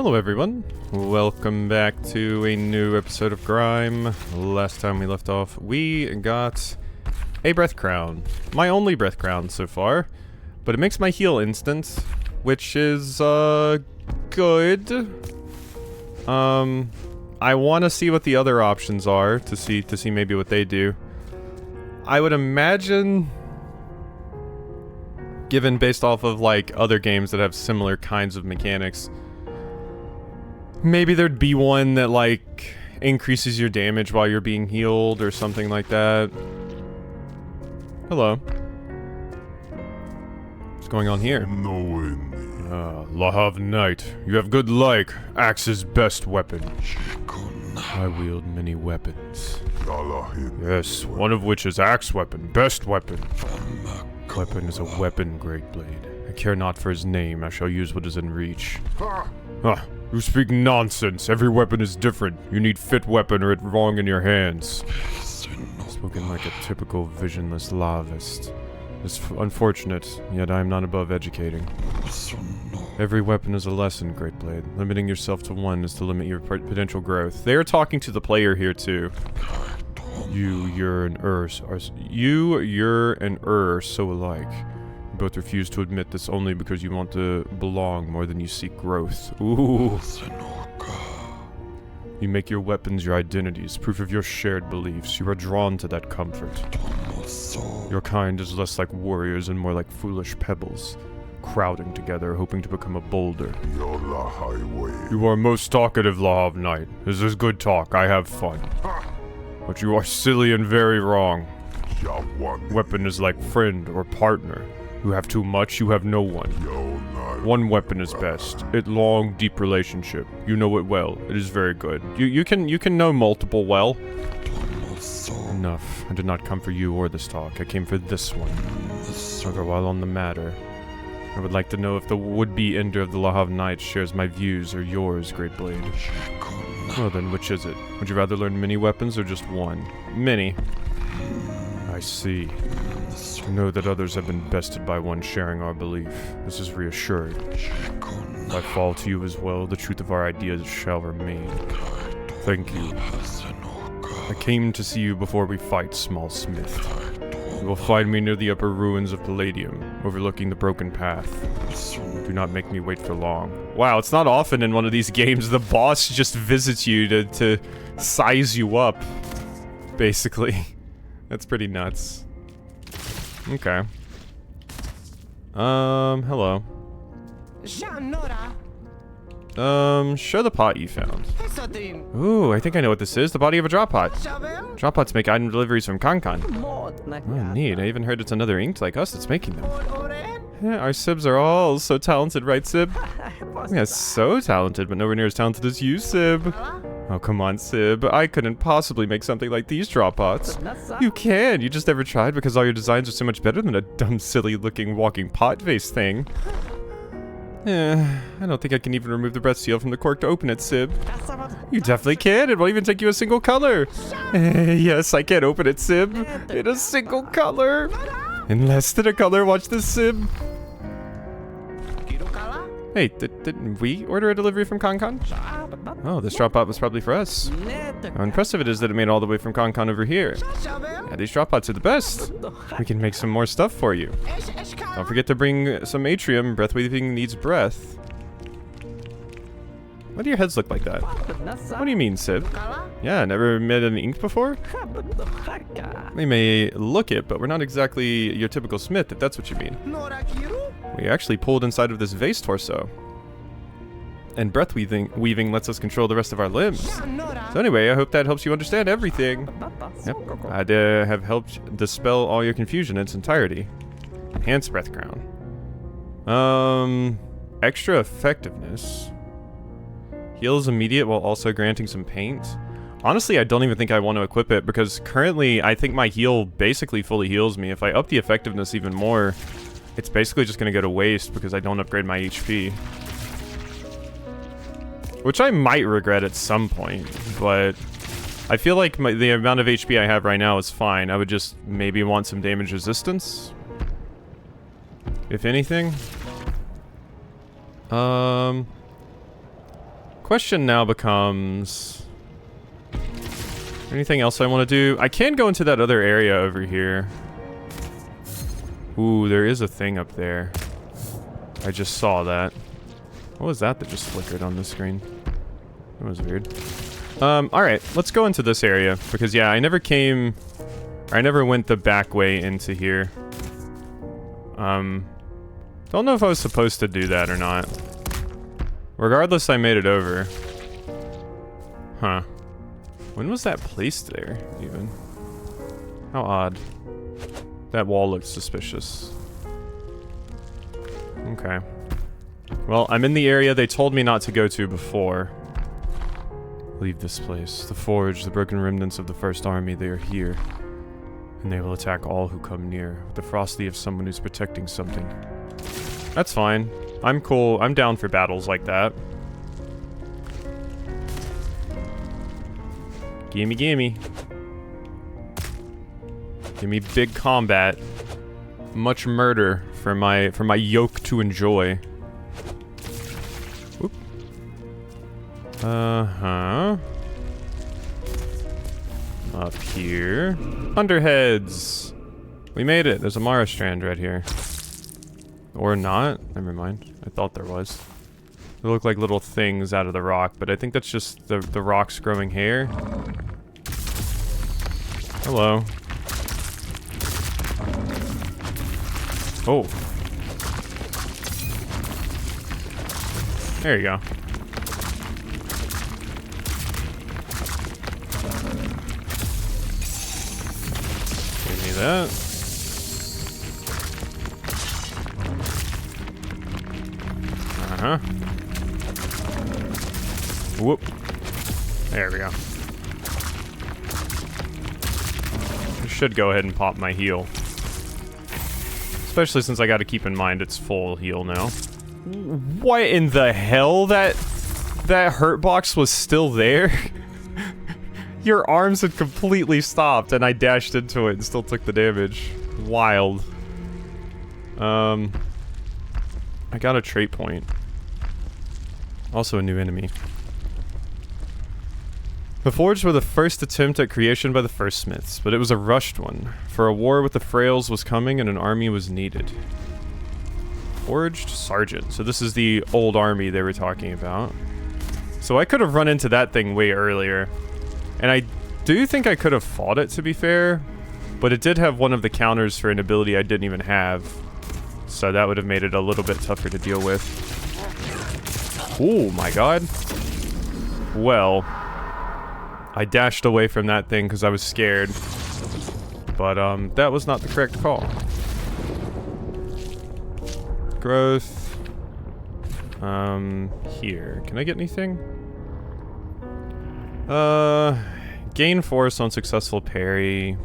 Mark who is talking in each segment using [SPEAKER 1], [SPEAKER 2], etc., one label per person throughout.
[SPEAKER 1] Hello everyone, welcome back to a new episode of Grime. Last time we left off, we got a breath crown. My only breath crown so far, but it makes my heal instant, which is, good. I want to see what the other options are, to see maybe what they do. I would imagine, given based off of, like, other games that have similar kinds of mechanics, maybe there'd be one that, like, increases your damage while you're being healed or something like that. Hello. What's going on here? Lahav Knight, you have good luck. Axe's best weapon. I wield many weapons. Yes, one of which is axe weapon, best weapon. Weapon is a weapon, Great Blade. I care not for his name, I shall use what is in reach. You speak nonsense. Every weapon is different. You need fit weapon or it wrong in your hands. Spoken like a typical visionless lavist. It's unfortunate, yet I am not above educating. Every weapon is a lesson, Great Blade. Limiting yourself to one is to limit your potential growth. They are talking to the player here too. You're and so alike. Both refuse to admit this only because you want to belong more than you seek growth. Ooh. You make your weapons your identities, proof of your shared beliefs. You are drawn to that comfort. Your kind is less like warriors and more like foolish pebbles, crowding together, hoping to become a boulder. You are most talkative, Lahav Knight. This is good talk, I have fun. But you are silly and very wrong. Weapon is like friend or partner. You have too much, you have no one. One weapon is best. It long, deep relationship. You know it well. It is very good. You can know multiple well. Enough. I did not come for you or this talk. I came for this one. However, while on the matter, I would like to know if the would-be ender of the Lahav Knight shares my views or yours, Great Blade. Well then, which is it? Would you rather learn many weapons or just one? Many. I see. Know that others have been bested by one sharing our belief. This is reassured. If I fall to you as well, the truth of our ideas shall remain. Thank you. I came to see you before we fight, small smith. You will find me near the upper ruins of Palladium, overlooking the broken path. Do not make me wait for long. Wow, it's not often in one of these games the boss just visits you to size you up, basically. That's pretty nuts. Okay. Hello. Show the pot you found. Ooh, I think I know what this is. The body of a drop pot. Drop pots make item deliveries from Kankan. Oh, neat. I even heard it's another inked like us that's making them. Yeah, our Sibs are all so talented, right, Sib? Yeah, so talented, but nowhere near as talented as you, Sib. Oh, come on, Sib. I couldn't possibly make something like these drop pots. You can. You just never tried because all your designs are so much better than a dumb, silly-looking walking pot face thing. I don't think I can even remove the breath seal from the cork to open it, Sib. You definitely can. It won't even take you a single color. Yes, I can open it, Sib. In a single color. In less than a color. Watch this, Sib. Hey, didn't we order a delivery from Kankan? Oh, this drop pot was probably for us. How impressive it is that it made all the way from Kankan over here. Yeah, these drop pots are the best. We can make some more stuff for you. Don't forget to bring some atrium. Breath weaving needs breath. Why do your heads look like that? What do you mean, Sib? Yeah, never made an ink before? We may look it, but we're not exactly your typical smith, if that's what you mean. We actually pulled inside of this vase torso. And breath weaving lets us control the rest of our limbs. So anyway, I hope that helps you understand everything. Yep, I'd have helped dispel all your confusion in its entirety. Enhanced breath crown. Extra effectiveness. Heals immediate while also granting some paint. Honestly, I don't even think I want to equip it because currently I think my heal basically fully heals me. If I up the effectiveness even more, it's basically just going to go to waste because I don't upgrade my HP. Which I might regret at some point, but I feel like the amount of HP I have right now is fine. I would just maybe want some damage resistance, if anything. question now becomes... anything else I want to do? I can go into that other area over here. Ooh, there is a thing up there. I just saw that. What was that just flickered on the screen? That was weird. Alright, let's go into this area. Because, yeah, I never went the back way into here. Don't know if I was supposed to do that or not. Regardless, I made it over. Huh. When was that placed there, even? How odd. That wall looks suspicious. Okay. Well, I'm in the area they told me not to go to before. Leave this place. The Forge, the broken remnants of the First Army, they are here. And they will attack all who come near, with the ferocity of someone who's protecting something. That's fine. I'm cool. I'm down for battles like that. Gimme, gimme. Gimme big combat. Much murder for my yoke to enjoy. Whoop. Uh-huh. Up here. Underheads! We made it. There's a Mara strand right here. Or not. Never mind. I thought there was. They look like little things out of the rock, but I think that's just the rocks growing hair. Hello. Oh. There you go. Give me that. Uh-huh. Whoop. There we go. I should go ahead and pop my heal. Especially since I gotta keep in mind it's full heal now. What in the hell? That hurt box was still there? Your arms had completely stopped and I dashed into it and still took the damage. Wild. I got a trait point. Also a new enemy. The Forged were the first attempt at creation by the first smiths, but it was a rushed one, for a war with the Frails was coming and an army was needed. Forged Sergeant. So this is the old army they were talking about. So I could have run into that thing way earlier. And I do think I could have fought it, to be fair. But it did have one of the counters for an ability I didn't even have. So that would have made it a little bit tougher to deal with. Oh my god. Well... I dashed away from that thing because I was scared. But, that was not the correct call. Growth. Here. Can I get anything? Gain force on successful parry.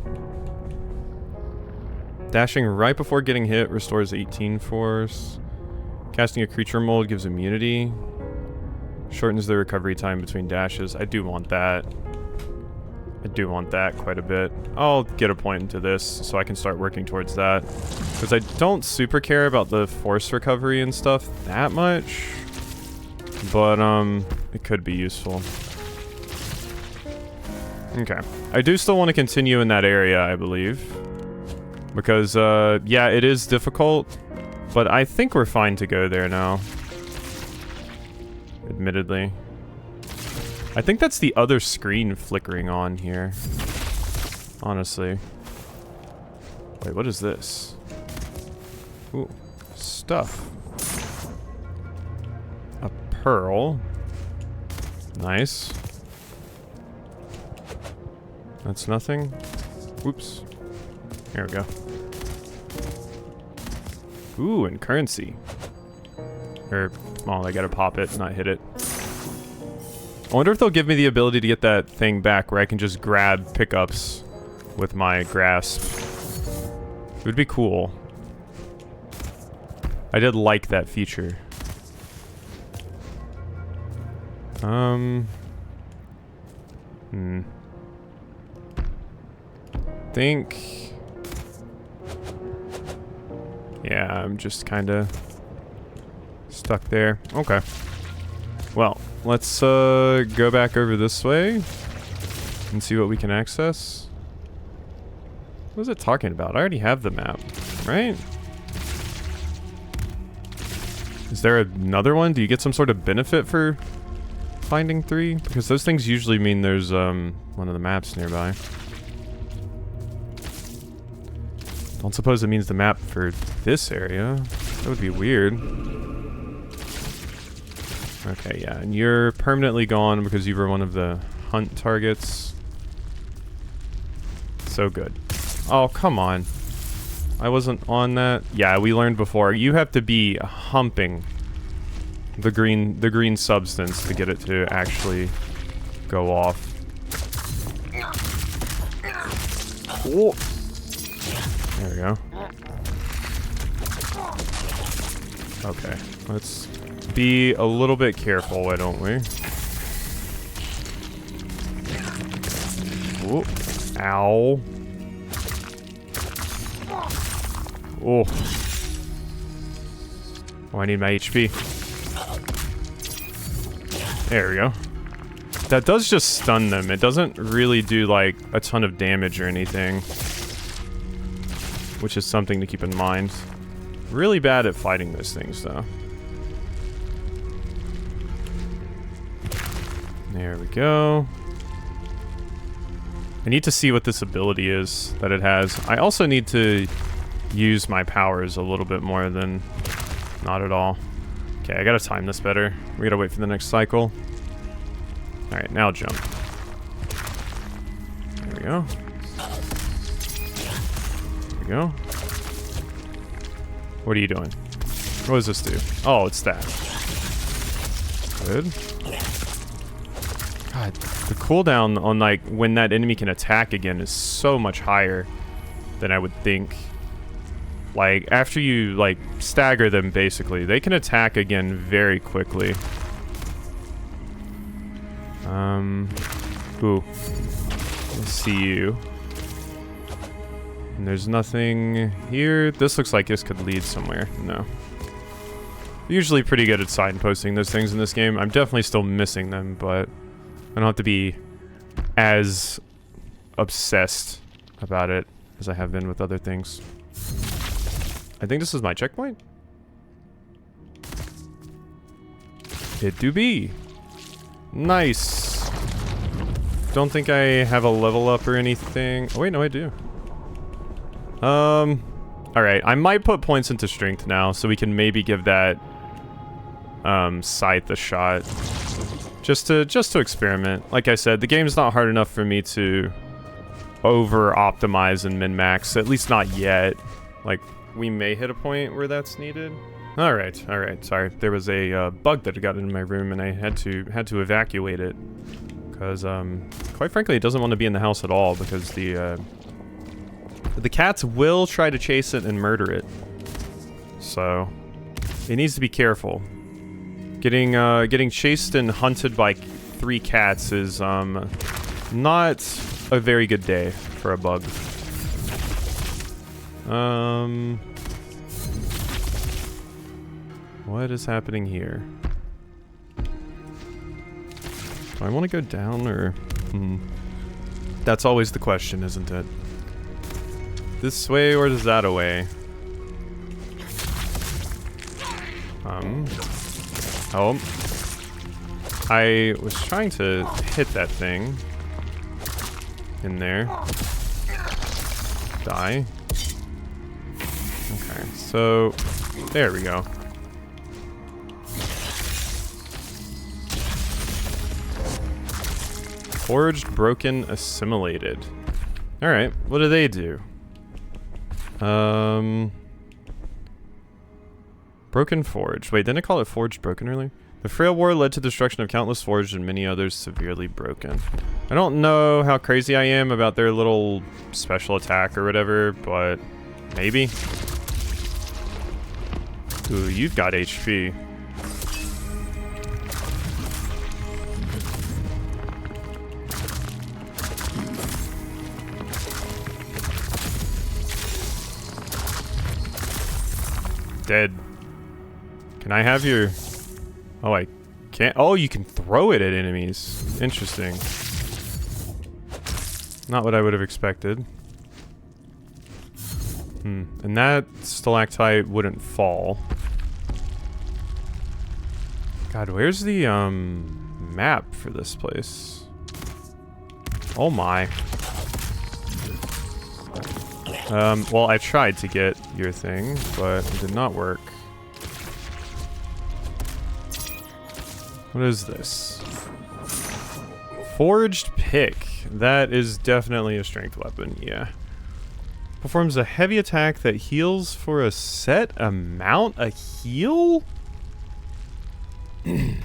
[SPEAKER 1] Dashing right before getting hit restores 18 force. Casting a creature mold gives immunity. Shortens the recovery time between dashes. I do want that. I do want that quite a bit. I'll get a point into this so I can start working towards that. Because I don't super care about the force recovery and stuff that much. But, it could be useful. Okay. I do still want to continue in that area, I believe. Because, yeah, it is difficult. But I think we're fine to go there now. Admittedly. I think that's the other screen flickering on here. Honestly. Wait, what is this? Ooh, stuff. A pearl. Nice. That's nothing. Whoops. Here we go. Ooh, and currency. Or, well, I gotta pop it, not hit it. I wonder if they'll give me the ability to get that thing back where I can just grab pickups with my grasp. It would be cool. I did like that feature. Think... yeah, I'm just kinda stuck there. Okay. Well, let's go back over this way and see what we can access. What was it talking about? I already have the map, right? Is there another one? Do you get some sort of benefit for finding 3? Because those things usually mean there's one of the maps nearby. Don't suppose it means the map for this area. That would be weird. Okay, yeah, and you're permanently gone because you were one of the hunt targets. So good. Oh, come on. I wasn't on that. Yeah, we learned before. You have to be humping the green substance to get it to actually go off. Whoa. There we go. Okay, let's be a little bit careful, why don't we? Whoa. Ow. Oh. Oh, I need my HP. There we go. That does just stun them. It doesn't really do, like, a ton of damage or anything. Which is something to keep in mind. Really bad at fighting those things, though. There we go. I need to see what this ability is that it has. I also need to use my powers a little bit more than not at all. Okay, I gotta time this better. We gotta wait for the next cycle. Alright, now jump. There we go. There we go. What are you doing? What does this do? Oh, it's that. Good. God, the cooldown on, like, when that enemy can attack again is so much higher than I would think. Like, after you, like, stagger them, basically, they can attack again very quickly. Ooh. Let's see you. And there's nothing here. This looks like this could lead somewhere. No. Usually pretty good at signposting those things in this game. I'm definitely still missing them, but I don't have to be as obsessed about it as I have been with other things. I think this is my checkpoint. It do be. Nice. Don't think I have a level up or anything. Oh wait, no I do. Alright, I might put points into strength now, so we can maybe give that scythe a shot. Just to experiment. Like I said, the game's not hard enough for me to over-optimize and min-max, at least not yet. Like, we may hit a point where that's needed. Alright, sorry. There was a bug that got into my room and I had to evacuate it. Because, quite frankly, it doesn't want to be in the house at all because the cats will try to chase it and murder it. So, it needs to be careful. Getting chased and hunted by 3 cats is, not a very good day for a bug. What is happening here? Do I want to go down or... That's always the question, isn't it? This way or is that a way? Oh. I was trying to hit that thing. In there. Die. Okay, so... There we go. Forged, broken, assimilated. Alright, what do they do? Broken forged. Wait, didn't I call it forged broken earlier? The frail war led to the destruction of countless forged and many others severely broken. I don't know how crazy I am about their little special attack or whatever, but maybe. Ooh, you've got HP. Dead. Can I have your... Oh, I can't. Oh, you can throw it at enemies. Interesting. Not what I would have expected. And that stalactite wouldn't fall. God, where's the map for this place? Oh my. Well, I tried to get your thing, but it did not work. What is this? Forged pick. That is definitely a strength weapon, yeah. Performs a heavy attack that heals for a set amount of heal? I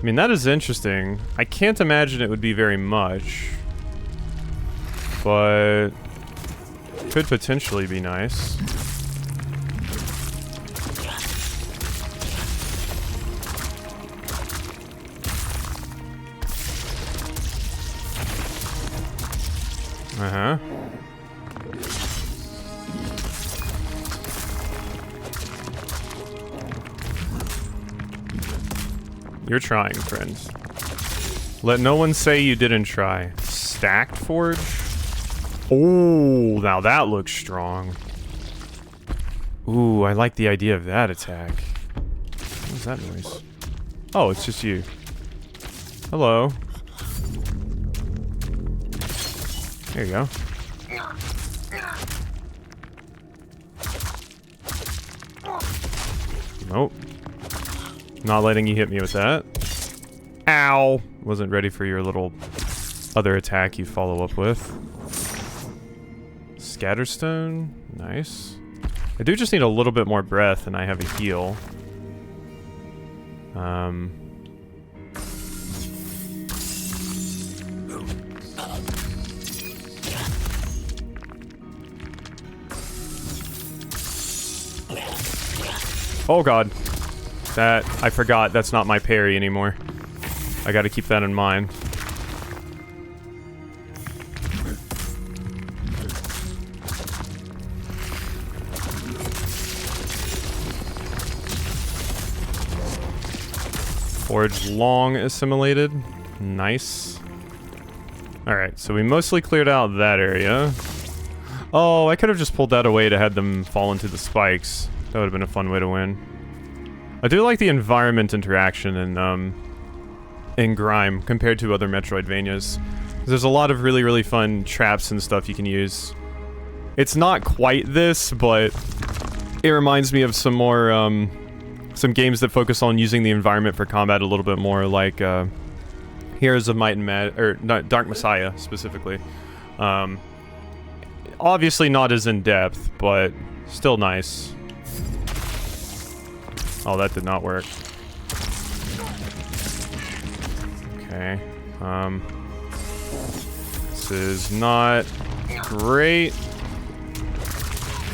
[SPEAKER 1] mean, that is interesting. I can't imagine it would be very much. But could potentially be nice. Uh-huh. You're trying, friend. Let no one say you didn't try. Stacked forge? Oh, now that looks strong. Ooh, I like the idea of that attack. What is that noise? Oh, it's just you. Hello. There you go. Nope. Not letting you hit me with that. Ow! Wasn't ready for your little other attack you follow up with. Scatterstone. Nice. I do just need a little bit more breath and I have a heal. Oh god. That, I forgot, that's not my parry anymore. I gotta keep that in mind. Forge long assimilated. Nice. Alright, so we mostly cleared out that area. Oh, I could have just pulled that away to have them fall into the spikes. That would have been a fun way to win. I do like the environment interaction in Grime compared to other Metroidvanias. There's a lot of really, really fun traps and stuff you can use. It's not quite this, but it reminds me of some more, some games that focus on using the environment for combat a little bit more, like, Heroes of Might and Dark Messiah, specifically. Obviously not as in-depth, but still nice. Oh, that did not work. Okay. This is not great.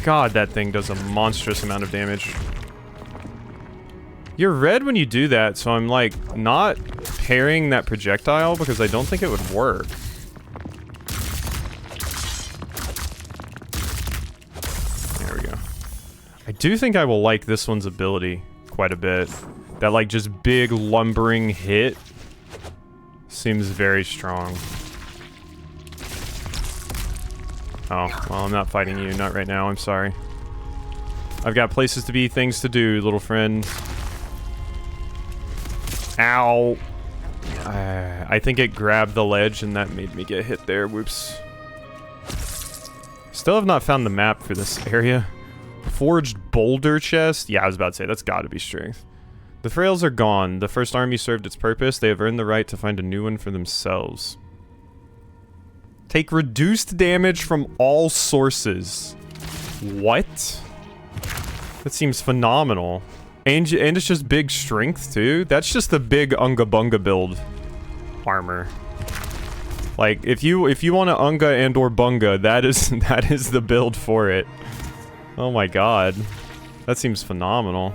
[SPEAKER 1] God, that thing does a monstrous amount of damage. You're red when you do that, so I'm, like, not parrying that projectile because I don't think it would work. There we go. I do think I will like this one's ability quite a bit. That, like, just big lumbering hit seems very strong. Oh, well, I'm not fighting you. Not right now. I'm sorry. I've got places to be, things to do, little friend. Ow. I think it grabbed the ledge and that made me get hit there. Whoops. Still have not found the map for this area. Forged boulder chest? Yeah, I was about to say, that's gotta be strength. The Frails are gone. The first army served its purpose. They have earned the right to find a new one for themselves. Take reduced damage from all sources. What? That seems phenomenal. And it's just big strength, too? That's just the big Unga Bunga build armor. Like, if you want to Unga and or Bunga, that is the build for it. Oh my god. That seems phenomenal.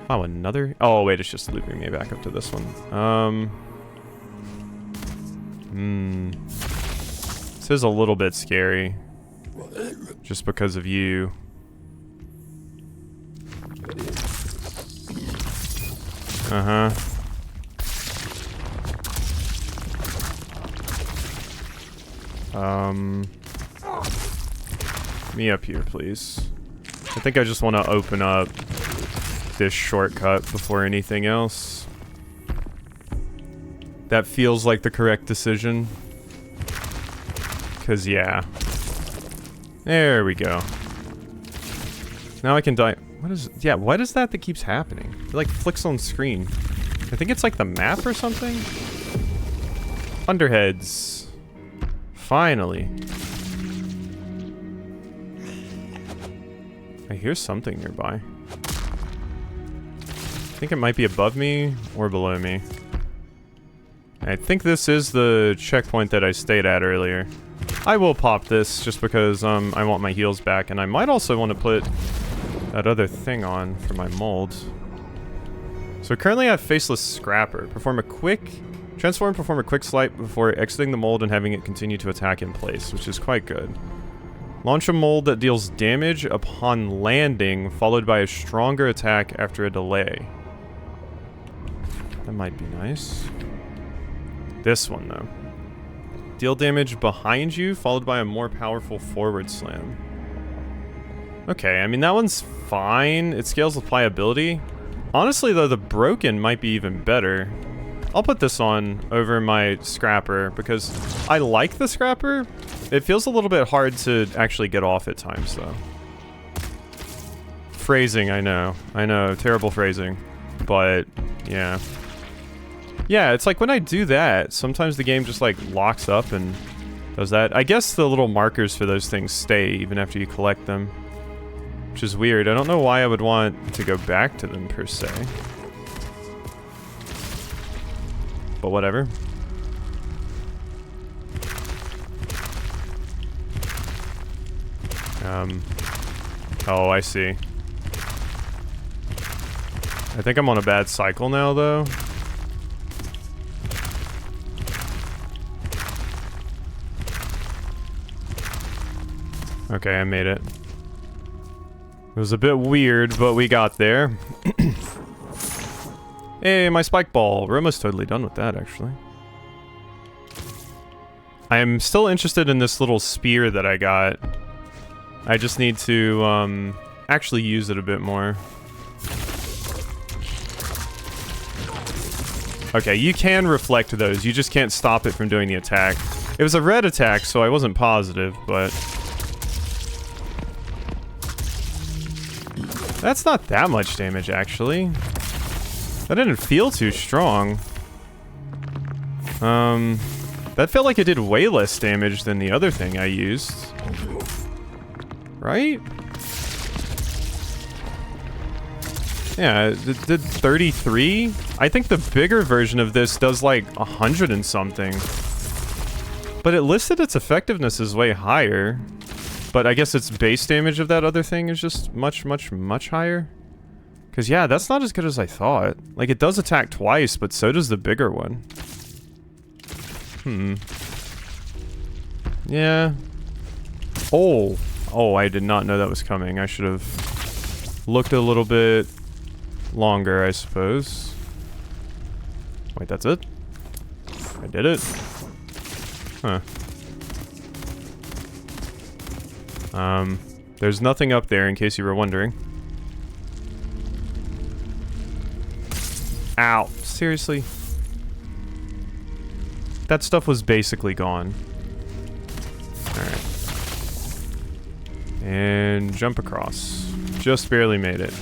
[SPEAKER 1] Wow, another? Oh, wait, it's just looping me back up to this one. This is a little bit scary. Just because of you. Uh-huh. Me up here, please. I think I just want to open up this shortcut before anything else. That feels like the correct decision. 'Cause yeah. There we go. Now I can die. What is... Yeah, what is that keeps happening? It like flicks on screen. I think it's like the map or something? Underheads. Finally. I hear something nearby. I think it might be above me or below me. I think this is the checkpoint that I stayed at earlier. I will pop this just because I want my heals back, and I might also want to put that other thing on for my mold. So currently I have Faceless Scrapper. Transform, perform a quick swipe before exiting the mold and having it continue to attack in place, which is quite good. Launch a mold that deals damage upon landing, followed by a stronger attack after a delay. That might be nice. This one, though. Deal damage behind you, followed by a more powerful forward slam. Okay, I mean, that one's fine. It scales with pliability. Honestly, though, the broken might be even better. I'll put this on over my scrapper because I like the scrapper. It feels a little bit hard to actually get off at times, though. Phrasing, I know. I know, terrible phrasing. But, yeah. Yeah, it's like when I do that, sometimes the game just like locks up and does that. I guess the little markers for those things stay even after you collect them. Which is weird. I don't know why I would want to go back to them, per se. But whatever. Oh, I see. I think I'm on a bad cycle now, though. Okay, I made it. It was a bit weird, but we got there. Hey, my spike ball. We're almost totally done with that, actually. I am still interested in this little spear that I got. I just need to, actually use it a bit more. Okay, you can reflect those. You just can't stop it from doing the attack. It was a red attack, so I wasn't positive, but... That's not that much damage, actually. That didn't feel too strong. That felt like it did way less damage than the other thing I used. Right? Yeah, it did 33? I think the bigger version of this does like 100 and something. But it listed its effectiveness as way higher. But I guess its base damage of that other thing is just much, much, much higher. Because yeah, that's not as good as I thought. Like, it does attack twice, but so does the bigger one. Yeah. Oh. Oh, I did not know that was coming. I should have looked a little bit longer, I suppose. Wait, that's it? I did it? Huh. There's nothing up there in case you were wondering. Ow. Seriously? That stuff was basically gone. Alright. And jump across. Just barely made it.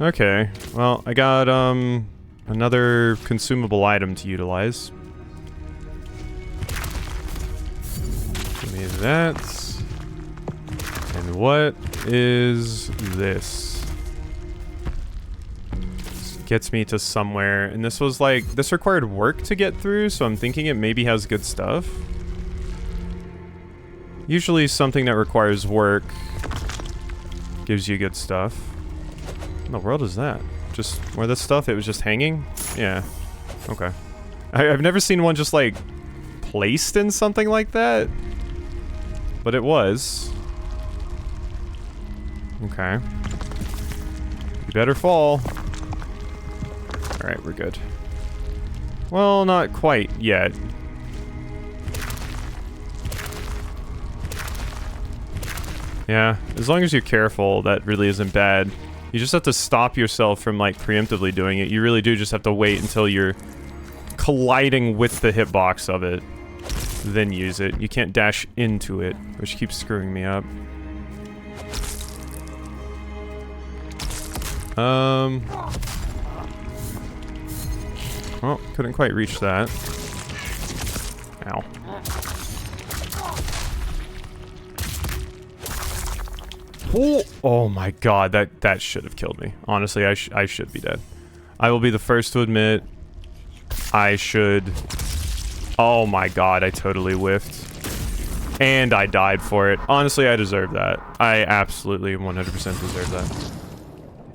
[SPEAKER 1] Okay. Well, I got, another consumable item to utilize. Give me that. And what is this? This gets me to somewhere, and this was like, this required work to get through, so I'm thinking it maybe has good stuff. Usually something that requires work gives you good stuff. What in the world is that? Just where this stuff, it was just hanging? Yeah. Okay. I've never seen one just like placed in something like that. But it was. Okay. You better fall. Alright, we're good. Well, not quite yet. Yeah, as long as you're careful, that really isn't bad. You just have to stop yourself from, like, preemptively doing it. You really do just have to wait until you're colliding with the hitbox of it. Then use it. You can't dash into it, which keeps screwing me up. Well, couldn't quite reach that. Ow. Oh my god, that should have killed me. Honestly, I should be dead. I will be the first to admit I should... Oh my god, I totally whiffed. And I died for it. Honestly, I deserve that. I absolutely 100% deserve that.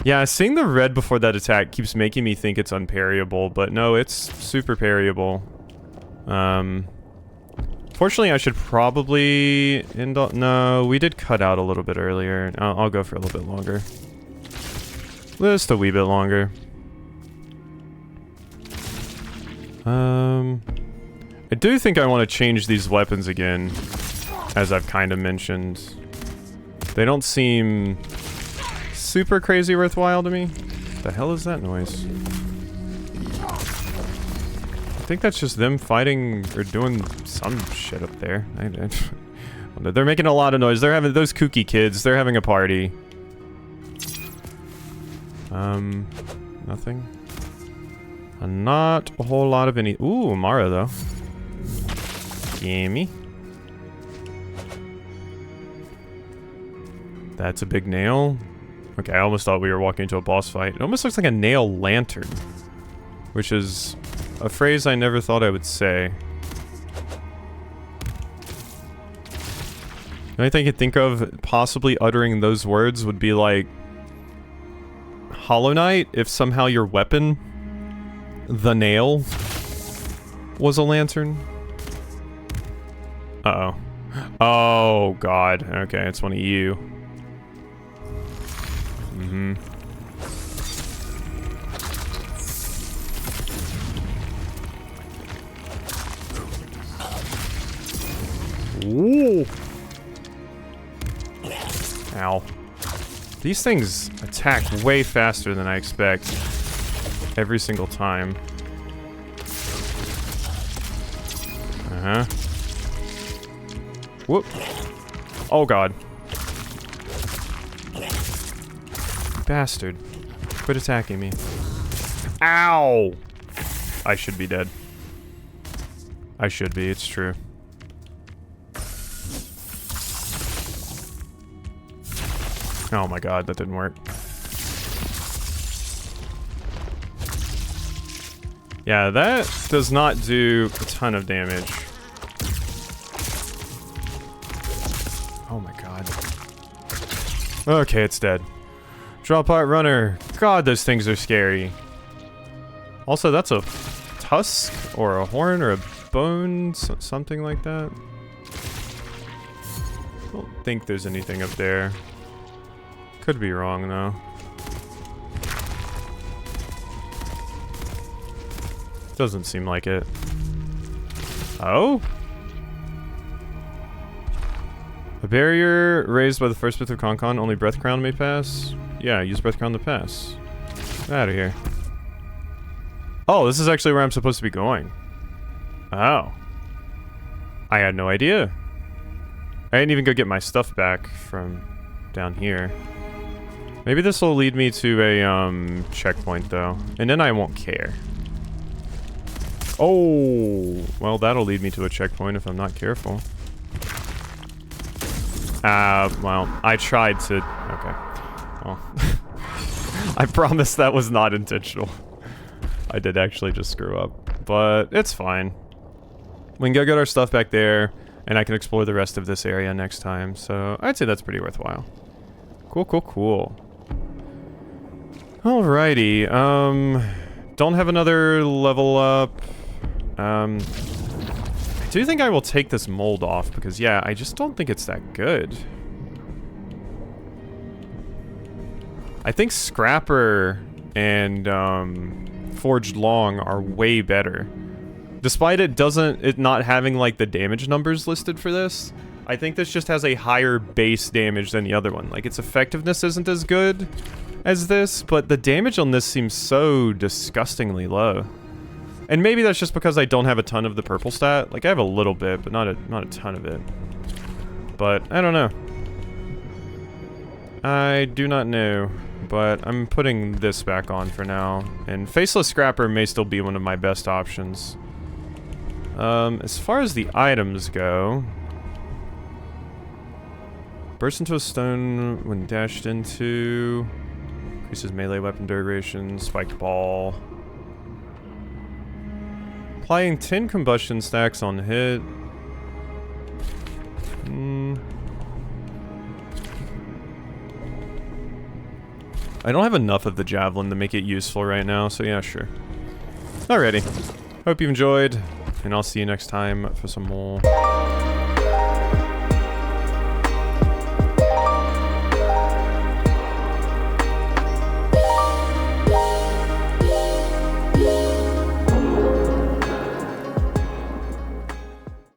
[SPEAKER 1] Yeah, seeing the red before that attack keeps making me think it's unparryable, but no, it's super parryable. Fortunately, I should probably end up... No, we did cut out a little bit earlier. I'll go for a little bit longer. Just a wee bit longer. I do think I want to change these weapons again, as I've kind of mentioned. They don't seem super crazy worthwhile to me. What the hell is that noise? I think that's just them fighting or doing some shit up there. They're making a lot of noise. They're having those kooky kids. They're having a party. Nothing. Not a whole lot of any. Ooh, Mara though. Gimme. That's a big nail. Okay, I almost thought we were walking into a boss fight. It almost looks like a nail lantern, which is a phrase I never thought I would say. The only thing I could think of possibly uttering those words would be like Hollow Knight, if somehow your weapon, the nail, was a lantern. Uh-oh. Oh, God. Okay, it's one of you. Mm-hmm. Ooh. Ow. These things attack way faster than I expect. Every single time. Uh-huh. Whoop. Oh, God. Bastard. Quit attacking me. Ow! I should be dead. I should be, it's true. Oh my god, that didn't work. Yeah, that does not do a ton of damage. Oh my god. Okay, it's dead. Drop part runner. God, those things are scary. Also, that's a tusk or a horn or a bone, something like that. I don't think there's anything up there. Could be wrong though. Doesn't seem like it. Oh? A barrier raised by the first bit of Concon, only Breath Crown may pass. Yeah, use Breath Crown to pass. Get out of here. Oh, this is actually where I'm supposed to be going. Oh. I had no idea. I didn't even go get my stuff back from down here. Maybe this will lead me to a, checkpoint, though. And then I won't care. Oh! Well, that'll lead me to a checkpoint if I'm not careful. Well, I tried to... Okay. Well... I promise that was not intentional. I did actually just screw up. But it's fine. We can go get our stuff back there, and I can explore the rest of this area next time. So, I'd say that's pretty worthwhile. Cool, cool, cool. Alrighty, don't have another level up. I do think I will take this mold off, because yeah, I just don't think it's that good. I think Scrapper and, Forged Long are way better. Despite it not having like the damage numbers listed for this, I think this just has a higher base damage than the other one. Like, its effectiveness isn't as good as this, but the damage on this seems so disgustingly low. And maybe that's just because I don't have a ton of the purple stat. Like, I have a little bit, but not a ton of it. But, I don't know. I do not know, but I'm putting this back on for now. And Faceless Scrapper may still be one of my best options. As far as the items go... Burst into a stone when dashed into... Increases melee weapon duration, spiked ball... Applying 10 combustion stacks on hit... I don't have enough of the javelin to make it useful right now, so yeah, sure. Alrighty. Hope you enjoyed, and I'll see you next time for some more.